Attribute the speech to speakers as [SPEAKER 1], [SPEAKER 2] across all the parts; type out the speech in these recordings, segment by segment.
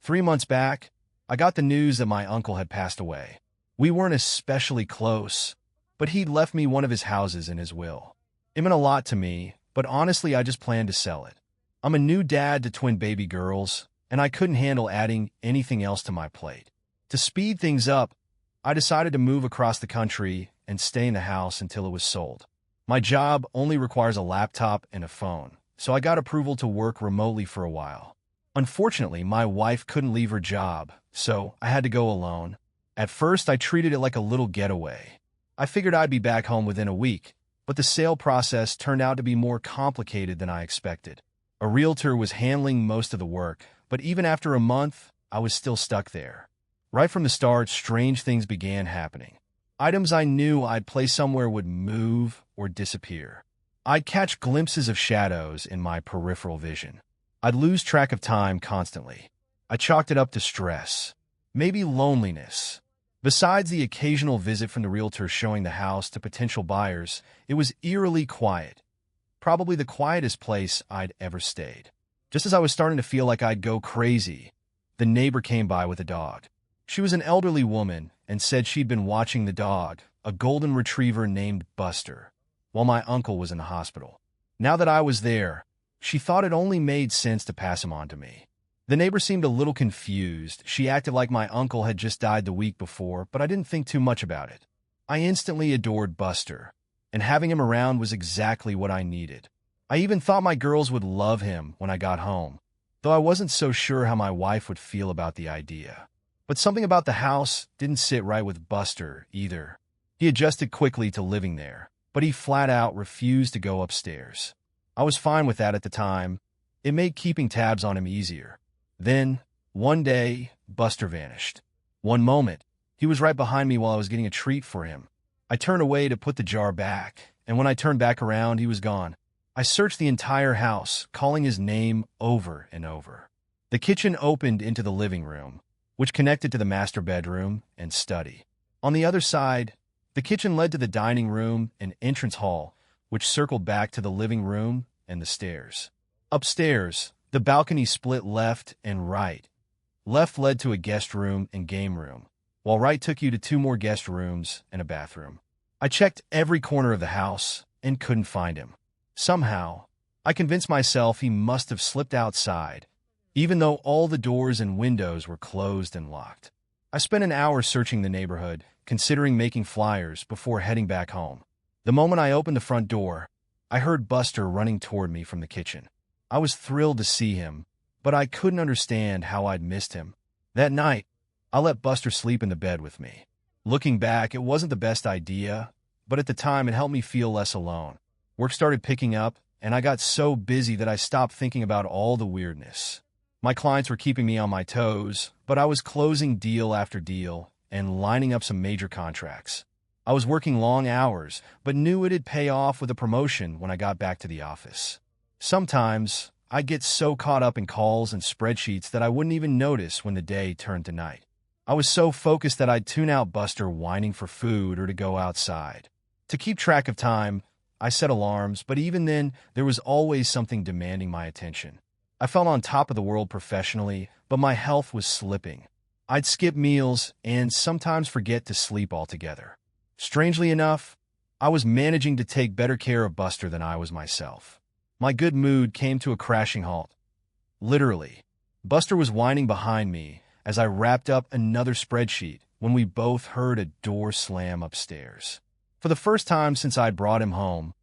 [SPEAKER 1] 3 months back, I got the news that my uncle had passed away. We weren't especially close, but he'd left me one of his houses in his will. It meant a lot to me, but honestly, I just planned to sell it. I'm a new dad to twin baby girls, and I couldn't handle adding anything else to my plate. To speed things up, I decided to move across the country and stay in the house until it was sold. My job only requires a laptop and a phone, so I got approval to work remotely for a while. Unfortunately, my wife couldn't leave her job, so I had to go alone. At first, I treated it like a little getaway. I figured I'd be back home within a week, but the sale process turned out to be more complicated than I expected. A realtor was handling most of the work, but even after a month, I was still stuck there. Right from the start, strange things began happening. Items I knew I'd place somewhere would move or disappear. I'd catch glimpses of shadows in my peripheral vision. I'd lose track of time constantly. I chalked it up to stress, maybe loneliness. Besides the occasional visit from the realtor showing the house to potential buyers, it was eerily quiet. Probably the quietest place I'd ever stayed. Just as I was starting to feel like I'd go crazy, the neighbor came by with a dog. She was an elderly woman and said she'd been watching the dog, a golden retriever named Buster, while my uncle was in the hospital. Now that I was there, she thought it only made sense to pass him on to me. The neighbor seemed a little confused. She acted like my uncle had just died the week before, but I didn't think too much about it. I instantly adored Buster, and having him around was exactly what I needed. I even thought my girls would love him when I got home, though I wasn't so sure how my wife would feel about the idea. But something about the house didn't sit right with Buster either. He adjusted quickly to living there, but he flat out refused to go upstairs. I was fine with that at the time. It made keeping tabs on him easier. Then, one day, Buster vanished. One moment, he was right behind me while I was getting a treat for him. I turned away to put the jar back, and when I turned back around, he was gone. I searched the entire house, calling his name over and over. The kitchen opened into the living room, which connected to the master bedroom and study. On the other side, the kitchen led to the dining room and entrance hall, which circled back to the living room and the stairs. Upstairs, the balcony split left and right. Left led to a guest room and game room, while right took you to 2 more guest rooms and a bathroom. I checked every corner of the house and couldn't find him. Somehow, I convinced myself he must have slipped outside, even though all the doors and windows were closed and locked. I spent an hour searching the neighborhood, considering making flyers before heading back home. The moment I opened the front door, I heard Buster running toward me from the kitchen. I was thrilled to see him, but I couldn't understand how I'd missed him. That night, I let Buster sleep in the bed with me. Looking back, it wasn't the best idea, but at the time it helped me feel less alone. Work started picking up, and I got so busy that I stopped thinking about all the weirdness. My clients were keeping me on my toes, but I was closing deal after deal and lining up some major contracts. I was working long hours, but knew it'd pay off with a promotion when I got back to the office. Sometimes, I'd get so caught up in calls and spreadsheets that I wouldn't even notice when the day turned to night. I was so focused that I'd tune out Buster whining for food or to go outside. To keep track of time, I set alarms, but even then, there was always something demanding my attention. I felt on top of the world professionally, but my health was slipping. I'd skip meals and sometimes forget to sleep altogether. Strangely enough, I was managing to take better care of Buster than I was myself. My good mood came to a crashing halt. Literally, Buster was whining behind me as I wrapped up another spreadsheet when we both heard a door slam upstairs. For the first time since I'd brought him home,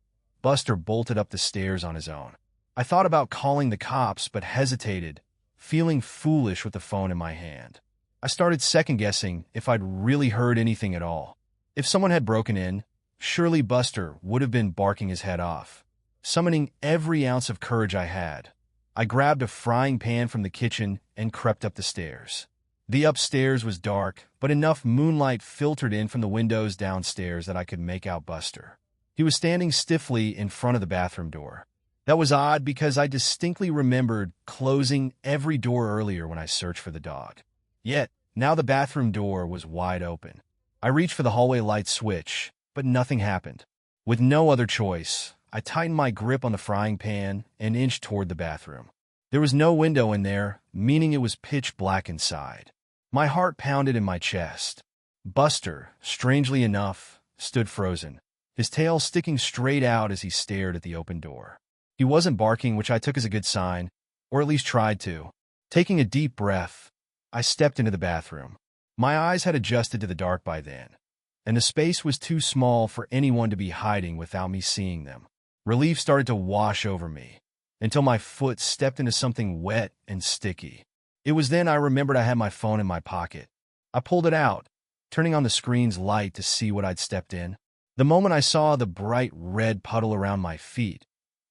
[SPEAKER 1] Buster bolted up the stairs on his own. I thought about calling the cops, but hesitated, feeling foolish with the phone in my hand. I started second-guessing if I'd really heard anything at all. If someone had broken in, surely Buster would have been barking his head off. Summoning every ounce of courage I had, I grabbed a frying pan from the kitchen and crept up the stairs. The upstairs was dark, but enough moonlight filtered in from the windows downstairs that I could make out Buster. He was standing stiffly in front of the bathroom door. That was odd because I distinctly remembered closing every door earlier when I searched for the dog. Yet, now the bathroom door was wide open. I reached for the hallway light switch, but nothing happened. With no other choice, I tightened my grip on the frying pan and inched toward the bathroom. There was no window in there, meaning it was pitch black inside. My heart pounded in my chest. Buster, strangely enough, stood frozen, his tail sticking straight out as he stared at the open door. He wasn't barking, which I took as a good sign, or at least tried to. Taking a deep breath, I stepped into the bathroom. My eyes had adjusted to the dark by then, and the space was too small for anyone to be hiding without me seeing them. Relief started to wash over me, until my foot stepped into something wet and sticky. It was then I remembered I had my phone in my pocket. I pulled it out, turning on the screen's light to see what I'd stepped in. The moment I saw the bright red puddle around my feet,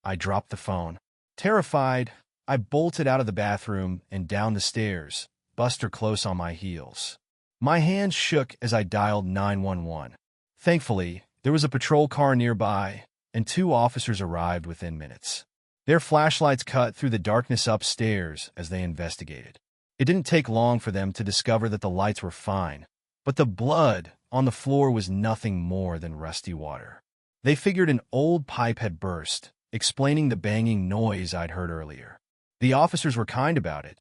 [SPEAKER 1] I dropped the phone. Terrified, I bolted out of the bathroom and down the stairs, Buster close on my heels. My hands shook as I dialed 911. Thankfully, there was a patrol car nearby, and 2 officers arrived within minutes. Their flashlights cut through the darkness upstairs as they investigated. It didn't take long for them to discover that the lights were fine, but the blood on the floor was nothing more than rusty water. They figured an old pipe had burst, explaining the banging noise I'd heard earlier. The officers were kind about it,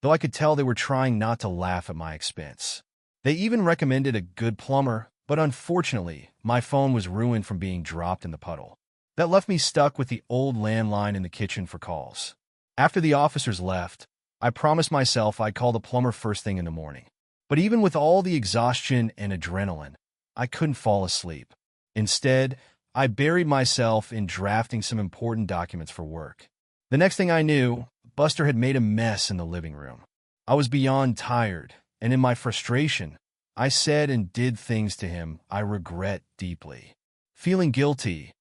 [SPEAKER 1] though I could tell they were trying not to laugh at my expense. They even recommended a good plumber, but unfortunately, my phone was ruined from being dropped in the puddle. That left me stuck with the old landline in the kitchen for calls. After the officers left, I promised myself I'd call the plumber first thing in the morning. But even with all the exhaustion and adrenaline, I couldn't fall asleep. Instead, I buried myself in drafting some important documents for work. The next thing I knew, Buster had made a mess in the living room. I was beyond tired, and in my frustration, I said and did things to him I regret deeply. Feeling guilty,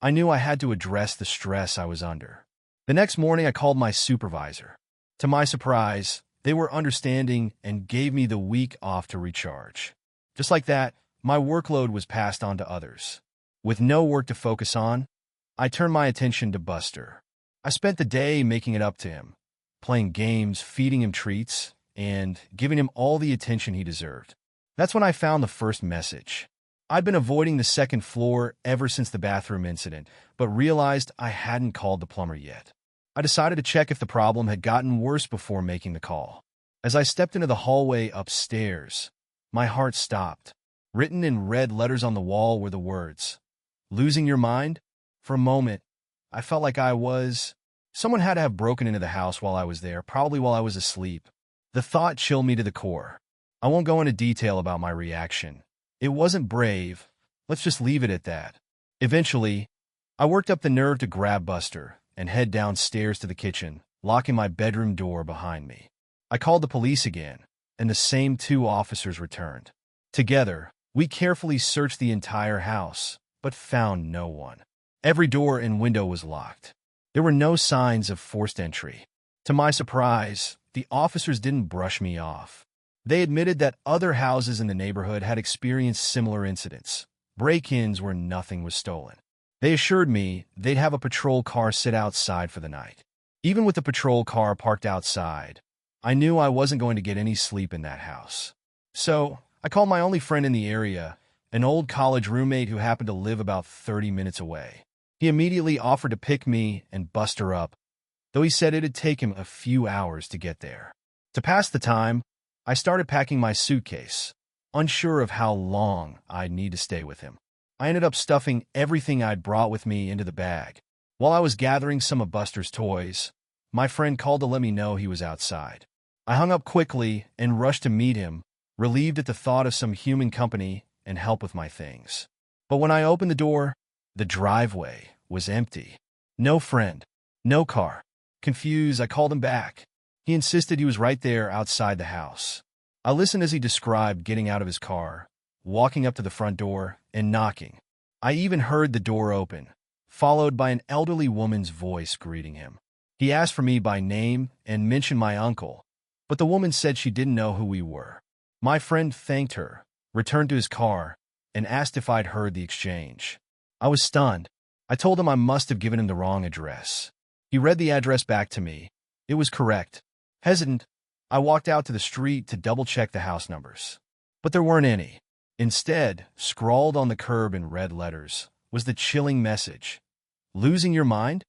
[SPEAKER 1] I knew I had to address the stress I was under. The next morning, I called my supervisor. To my surprise, they were understanding and gave me the week off to recharge. Just like that, my workload was passed on to others. With no work to focus on, I turned my attention to Buster. I spent the day making it up to him, playing games, feeding him treats, and giving him all the attention he deserved. That's when I found the first message. I'd been avoiding the second floor ever since the bathroom incident, but realized I hadn't called the plumber yet. I decided to check if the problem had gotten worse before making the call. As I stepped into the hallway upstairs, my heart stopped. Written in red letters on the wall were the words, "Losing your mind?" For a moment, I felt like someone had to have broken into the house while I was there, probably while I was asleep. The thought chilled me to the core. I won't go into detail about my reaction. It wasn't brave. Let's just leave it at that. Eventually, I worked up the nerve to grab Buster and head downstairs to the kitchen, locking my bedroom door behind me. I called the police again, and the same 2 officers returned. Together, we carefully searched the entire house, but found no one. Every door and window was locked. There were no signs of forced entry. To my surprise, the officers didn't brush me off. They admitted that other houses in the neighborhood had experienced similar incidents, break-ins where nothing was stolen. They assured me they'd have a patrol car sit outside for the night. Even with the patrol car parked outside, I knew I wasn't going to get any sleep in that house. So, I called my only friend in the area, an old college roommate who happened to live about 30 minutes away. He immediately offered to pick me and Buster up, though he said it'd take him a few hours to get there. To pass the time, I started packing my suitcase, unsure of how long I'd need to stay with him. I ended up stuffing everything I'd brought with me into the bag. While I was gathering some of Buster's toys, my friend called to let me know he was outside. I hung up quickly and rushed to meet him, relieved at the thought of some human company and help with my things. But when I opened the door, the driveway was empty. No friend, no car. Confused, I called him back. He insisted he was right there outside the house. I listened as he described getting out of his car, walking up to the front door, and knocking. I even heard the door open, followed by an elderly woman's voice greeting him. He asked for me by name and mentioned my uncle, but the woman said she didn't know who we were. My friend thanked her, returned to his car, and asked if I'd heard the exchange. I was stunned. I told him I must have given him the wrong address. He read the address back to me. It was correct. Hesitant, I walked out to the street to double-check the house numbers. But there weren't any. Instead, scrawled on the curb in red letters, was the chilling message, "Losing your mind?"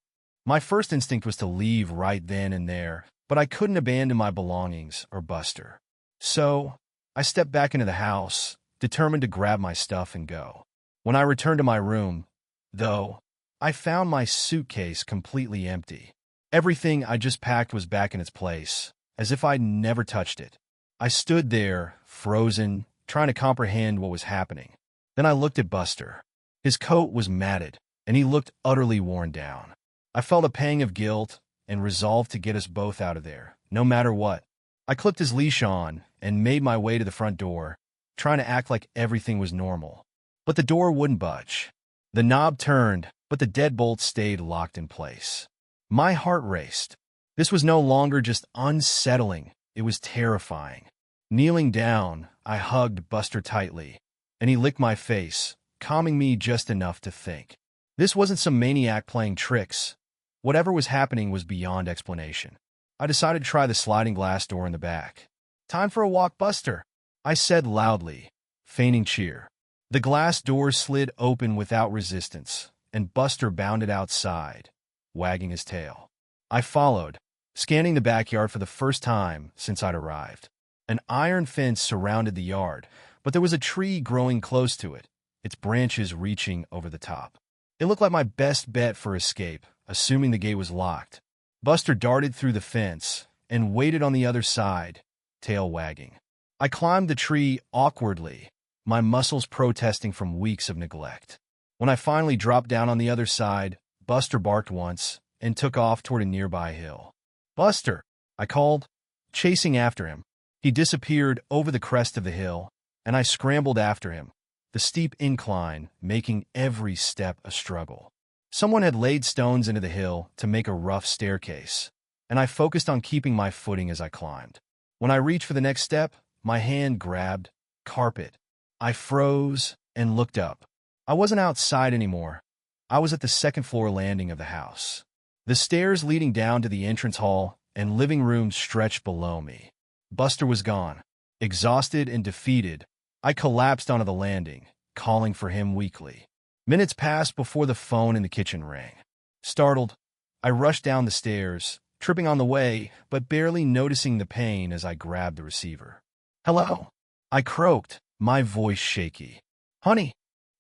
[SPEAKER 1] My first instinct was to leave right then and there, but I couldn't abandon my belongings or Buster. So, I stepped back into the house, determined to grab my stuff and go. When I returned to my room, though, I found my suitcase completely empty. Everything I just packed was back in its place, as if I'd never touched it. I stood there, frozen, trying to comprehend what was happening. Then I looked at Buster. His coat was matted, and he looked utterly worn down. I felt a pang of guilt and resolved to get us both out of there, no matter what. I clipped his leash on and made my way to the front door, trying to act like everything was normal. But the door wouldn't budge. The knob turned, but the deadbolt stayed locked in place. My heart raced. This was no longer just unsettling, it was terrifying. Kneeling down, I hugged Buster tightly, and he licked my face, calming me just enough to think. This wasn't some maniac playing tricks. Whatever was happening was beyond explanation. I decided to try the sliding glass door in the back. "Time for a walk, Buster," I said loudly, feigning cheer. The glass door slid open without resistance, and Buster bounded outside, wagging his tail. I followed, scanning the backyard for the first time since I'd arrived. An iron fence surrounded the yard, but there was a tree growing close to it, its branches reaching over the top. It looked like my best bet for escape, assuming the gate was locked. Buster darted through the fence and waited on the other side, tail wagging. I climbed the tree awkwardly, my muscles protesting from weeks of neglect. When I finally dropped down on the other side, Buster barked once and took off toward a nearby hill. "Buster!" I called, chasing after him. He disappeared over the crest of the hill, and I scrambled after him, the steep incline making every step a struggle. Someone had laid stones into the hill to make a rough staircase, and I focused on keeping my footing as I climbed. When I reached for the next step, my hand grabbed carpet. I froze and looked up. I wasn't outside anymore. I was at the second-floor landing of the house. The stairs leading down to the entrance hall and living room stretched below me. Buster was gone. Exhausted and defeated, I collapsed onto the landing, calling for him weakly. Minutes passed before the phone in the kitchen rang. Startled, I rushed down the stairs, tripping on the way, but barely noticing the pain as I grabbed the receiver. "Hello," I croaked, my voice shaky. "Honey."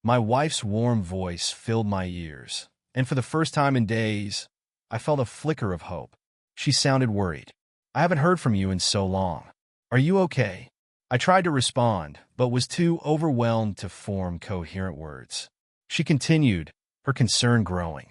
[SPEAKER 1] My wife's warm voice filled my ears, and for the first time in days, I felt a flicker of hope. She sounded worried. "I haven't heard from you in so long. Are you okay?" I tried to respond, but was too overwhelmed to form coherent words. She continued, her concern growing.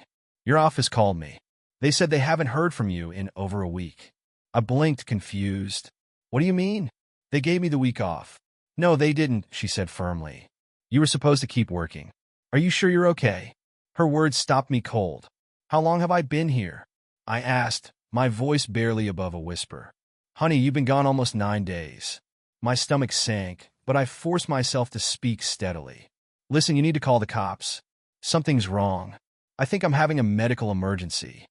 [SPEAKER 1] "Your office called me. They said they haven't heard from you in over a week." I blinked, confused. "What do you mean?" "They gave me the week off." "No, they didn't," she said firmly. "You were supposed to keep working. Are you sure you're okay?" Her words stopped me cold. "How long have I been here?" I asked, my voice barely above a whisper. "Honey, you've been gone almost 9 days." My stomach sank, but I forced myself to speak steadily. "Listen, you need to call the cops. Something's wrong. I think I'm having a medical emergency."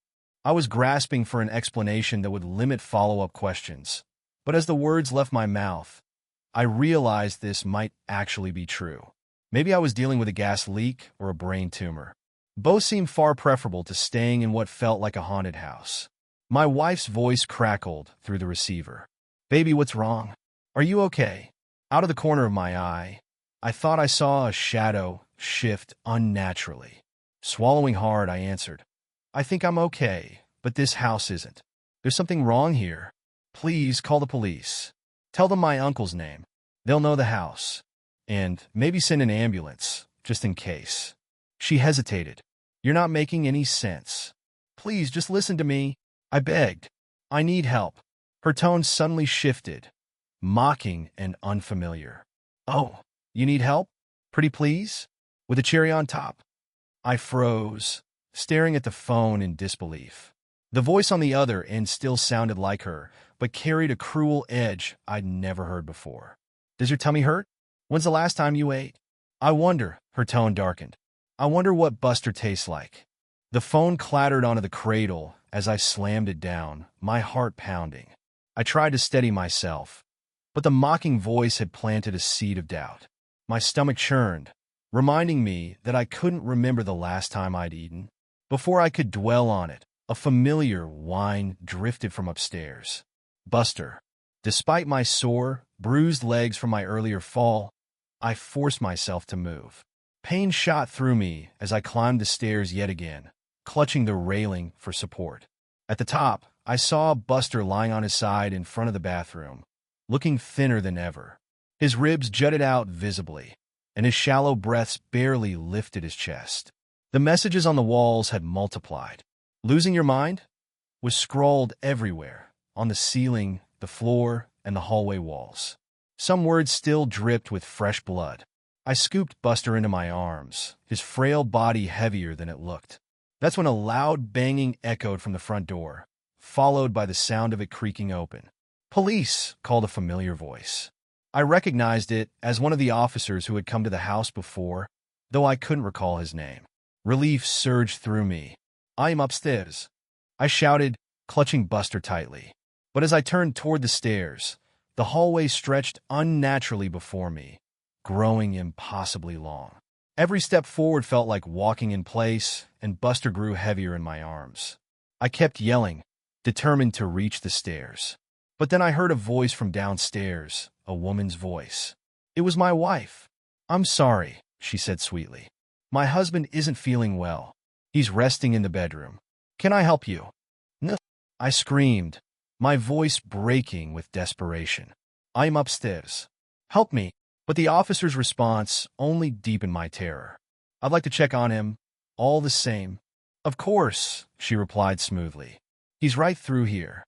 [SPEAKER 1] I was grasping for an explanation that would limit follow-up questions, but as the words left my mouth, I realized this might actually be true. Maybe I was dealing with a gas leak or a brain tumor. Both seemed far preferable to staying in what felt like a haunted house. My wife's voice crackled through the receiver. "Baby, what's wrong? Are you okay?" Out of the corner of my eye, I thought I saw a shadow shift unnaturally. Swallowing hard, I answered, "I think I'm okay, but this house isn't. There's something wrong here. Please call the police. Tell them my uncle's name. They'll know the house. And maybe send an ambulance, just in case." She hesitated. "You're not making any sense. Please, just listen to me," I begged. "I need help." Her tone suddenly shifted, mocking and unfamiliar. "Oh, you need help? Pretty please? With a cherry on top?" I froze, staring at the phone in disbelief. The voice on the other end still sounded like her, but carried a cruel edge I'd never heard before. "Does your tummy hurt? When's the last time you ate?" "I wonder," her tone darkened. "I wonder what Buster tastes like." The phone clattered onto the cradle as I slammed it down, my heart pounding. I tried to steady myself, but the mocking voice had planted a seed of doubt. My stomach churned, reminding me that I couldn't remember the last time I'd eaten. Before I could dwell on it, A familiar whine drifted from upstairs. Buster. Despite my sore, bruised legs from my earlier fall, I forced myself to move. Pain shot through me as I climbed the stairs yet again, clutching the railing for support. At the top, I saw Buster lying on his side in front of the bathroom, looking thinner than ever. His ribs jutted out visibly, and his shallow breaths barely lifted his chest. The messages on the walls had multiplied. "Losing your mind?" was scrawled everywhere, on the ceiling, the floor, and the hallway walls. Some words still dripped with fresh blood. I scooped Buster into my arms, his frail body heavier than it looked. That's when a loud banging echoed from the front door, followed by the sound of it creaking open. "Police!" called a familiar voice. I recognized it as one of the officers who had come to the house before, though I couldn't recall his name. Relief surged through me. "I am upstairs," I shouted, clutching Buster tightly. But as I turned toward the stairs, the hallway stretched unnaturally before me, growing impossibly long. Every step forward felt like walking in place, and Buster grew heavier in my arms. I kept yelling, determined to reach the stairs. But then I heard a voice from downstairs, a woman's voice. It was my wife. "I'm sorry," she said sweetly. "My husband isn't feeling well. He's resting in the bedroom. Can I help you?" "No," I screamed, my voice breaking with desperation. "I'm upstairs. Help me." But the officer's response only deepened my terror. "I'd like to check on him, all the same." "Of course," she replied smoothly. "He's right through here."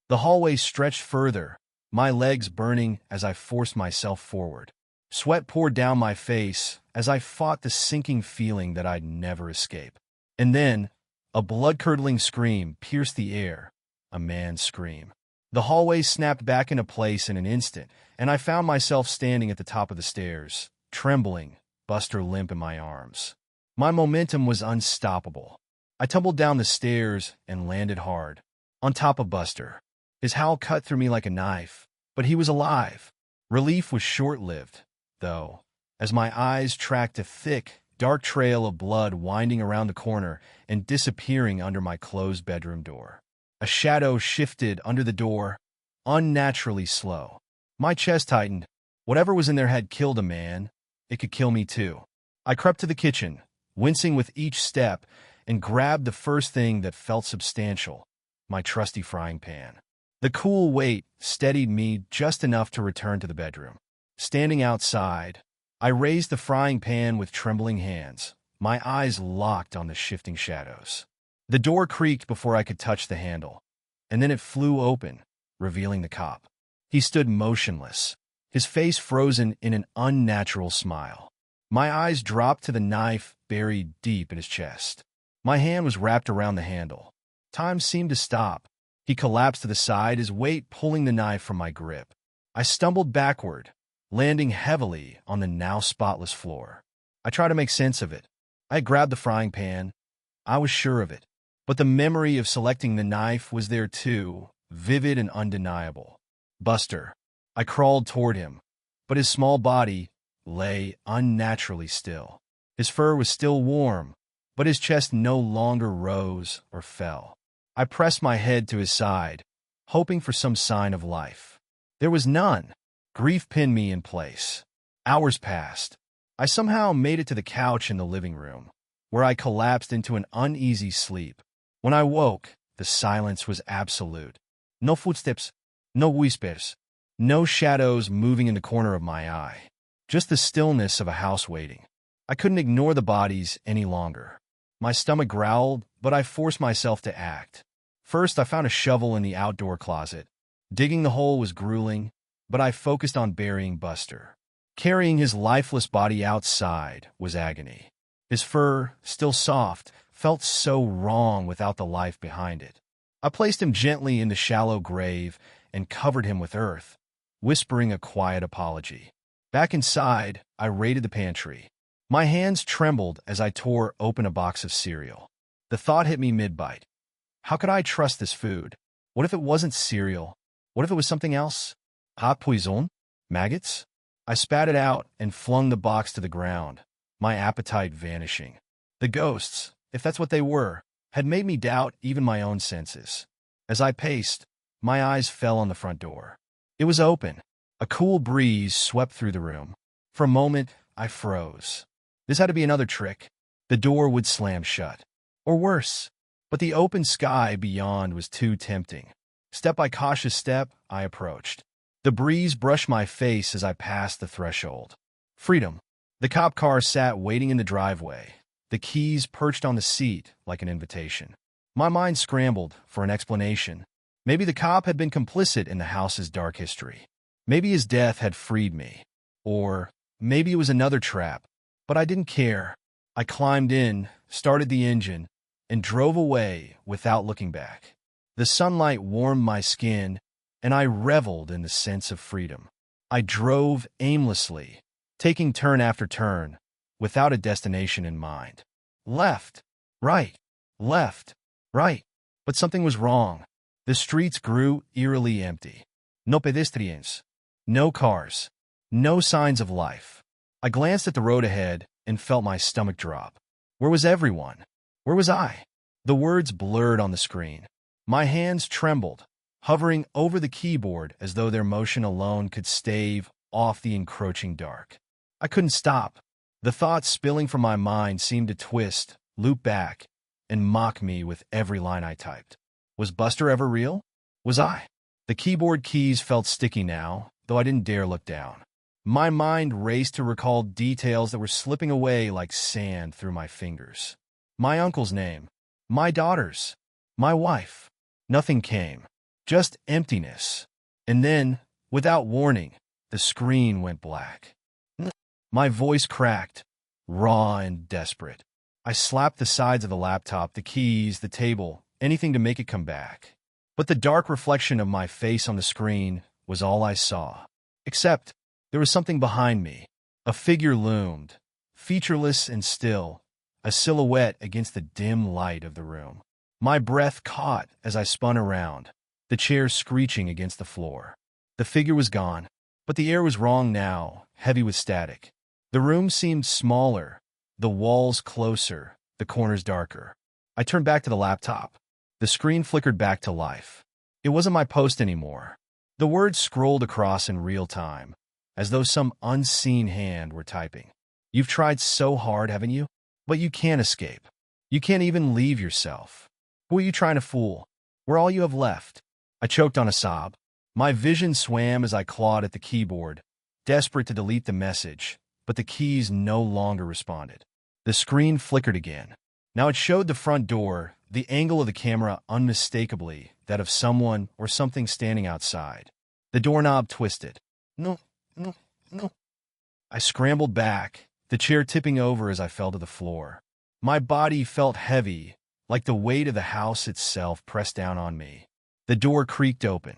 [SPEAKER 1] The hallway stretched further, my legs burning as I forced myself forward. Sweat poured down my face as I fought the sinking feeling that I'd never escape. And then, a blood-curdling scream pierced the air, a man's scream. The hallway snapped back into place in an instant, and I found myself standing at the top of the stairs, trembling, Buster limp in my arms. My momentum was unstoppable. I tumbled down the stairs and landed hard, on top of Buster. His howl cut through me like a knife, but he was alive. Relief was short-lived, though, as my eyes tracked a thick, dark trail of blood winding around the corner and disappearing under my closed bedroom door. A shadow shifted under the door, unnaturally slow. My chest tightened. Whatever was in there had killed a man. It could kill me too. I crept to the kitchen, wincing with each step, and grabbed the first thing that felt substantial, my trusty frying pan. The cool weight steadied me just enough to return to the bedroom. Standing outside, I raised the frying pan with trembling hands, my eyes locked on the shifting shadows. The door creaked before I could touch the handle, and then it flew open, revealing the cop. He stood motionless, his face frozen in an unnatural smile. My eyes dropped to the knife buried deep in his chest. My hand was wrapped around the handle. Time seemed to stop. He collapsed to the side, his weight pulling the knife from my grip. I stumbled backward, landing heavily on the now spotless floor. I tried to make sense of it. I had grabbed the frying pan. I was sure of it. But the memory of selecting the knife was there too, vivid and undeniable. Buster. I crawled toward him, but his small body lay unnaturally still. His fur was still warm, but his chest no longer rose or fell. I pressed my head to his side, hoping for some sign of life. There was none. Grief pinned me in place. Hours passed. I somehow made it to the couch in the living room, where I collapsed into an uneasy sleep. When I woke, the silence was absolute. No footsteps, no whispers, no shadows moving in the corner of my eye. Just the stillness of a house waiting. I couldn't ignore the bodies any longer. My stomach growled, but I forced myself to act. First, I found a shovel in the outdoor closet. Digging the hole was grueling, but I focused on burying Buster. Carrying his lifeless body outside was agony. His fur, still soft, felt so wrong without the life behind it. I placed him gently in the shallow grave and covered him with earth, whispering a quiet apology. Back inside, I raided the pantry. My hands trembled as I tore open a box of cereal. The thought hit me mid-bite. How could I trust this food? What if it wasn't cereal? What if it was something else? Hot poison? Maggots? I spat it out and flung the box to the ground, my appetite vanishing. The ghosts, if that's what they were, had made me doubt even my own senses. As I paced, my eyes fell on the front door. It was open. A cool breeze swept through the room. For a moment, I froze. This had to be another trick. The door would slam shut. Or worse. But the open sky beyond was too tempting. Step by cautious step, I approached. The breeze brushed my face as I passed the threshold. Freedom. The cop car sat waiting in the driveway, the keys perched on the seat like an invitation. My mind scrambled for an explanation. Maybe the cop had been complicit in the house's dark history. Maybe his death had freed me. Or maybe it was another trap. But I didn't care. I climbed in, started the engine, and drove away without looking back. The sunlight warmed my skin, and I reveled in the sense of freedom. I drove aimlessly, taking turn after turn, without a destination in mind. Left, right, left, right. But something was wrong. The streets grew eerily empty. No pedestrians, no cars, no signs of life. I glanced at the road ahead and felt my stomach drop. Where was everyone? Where was I? The words blurred on the screen. My hands trembled, hovering over the keyboard as though their motion alone could stave off the encroaching dark. I couldn't stop. The thoughts spilling from my mind seemed to twist, loop back, and mock me with every line I typed. Was Buster ever real? Was I? The keyboard keys felt sticky now, though I didn't dare look down. My mind raced to recall details that were slipping away like sand through my fingers. My uncle's name, my daughter's, my wife. Nothing came, just emptiness. And then, without warning, the screen went black. My voice cracked, raw and desperate. I slapped the sides of the laptop, the keys, the table, anything to make it come back. But the dark reflection of my face on the screen was all I saw. Except, there was something behind me. A figure loomed, featureless and still, a silhouette against the dim light of the room. My breath caught as I spun around, the chair screeching against the floor. The figure was gone, but the air was wrong now, heavy with static. The room seemed smaller, the walls closer, the corners darker. I turned back to the laptop. The screen flickered back to life. It wasn't my post anymore. The words scrolled across in real time, as though some unseen hand were typing. You've tried so hard, haven't you? But you can't escape. You can't even leave yourself. Who are you trying to fool? We're all you have left. I choked on a sob. My vision swam as I clawed at the keyboard, desperate to delete the message, but the keys no longer responded. The screen flickered again. Now it showed the front door, the angle of the camera unmistakably that of someone or something standing outside. The doorknob twisted. No. I scrambled back, the chair tipping over as I fell to the floor. My body felt heavy, like the weight of the house itself pressed down on me. The door creaked open,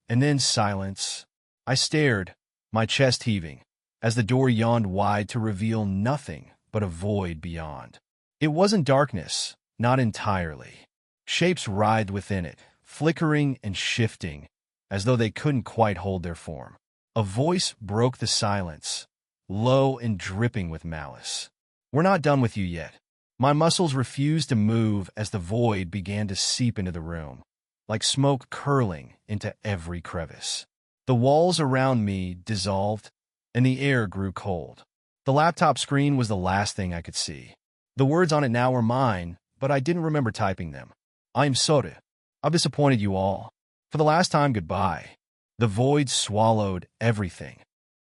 [SPEAKER 1] and then silence. I stared, my chest heaving, as the door yawned wide to reveal nothing but a void beyond. It wasn't darkness, not entirely. Shapes writhed within it, flickering and shifting, as though they couldn't quite hold their form. A voice broke the silence, low and dripping with malice. We're not done with you yet. My muscles refused to move as the void began to seep into the room, like smoke curling into every crevice. The walls around me dissolved, and the air grew cold. The laptop screen was the last thing I could see. The words on it now were mine, but I didn't remember typing them. I'm sorry. I've disappointed you all. For the last time, goodbye. The void swallowed everything.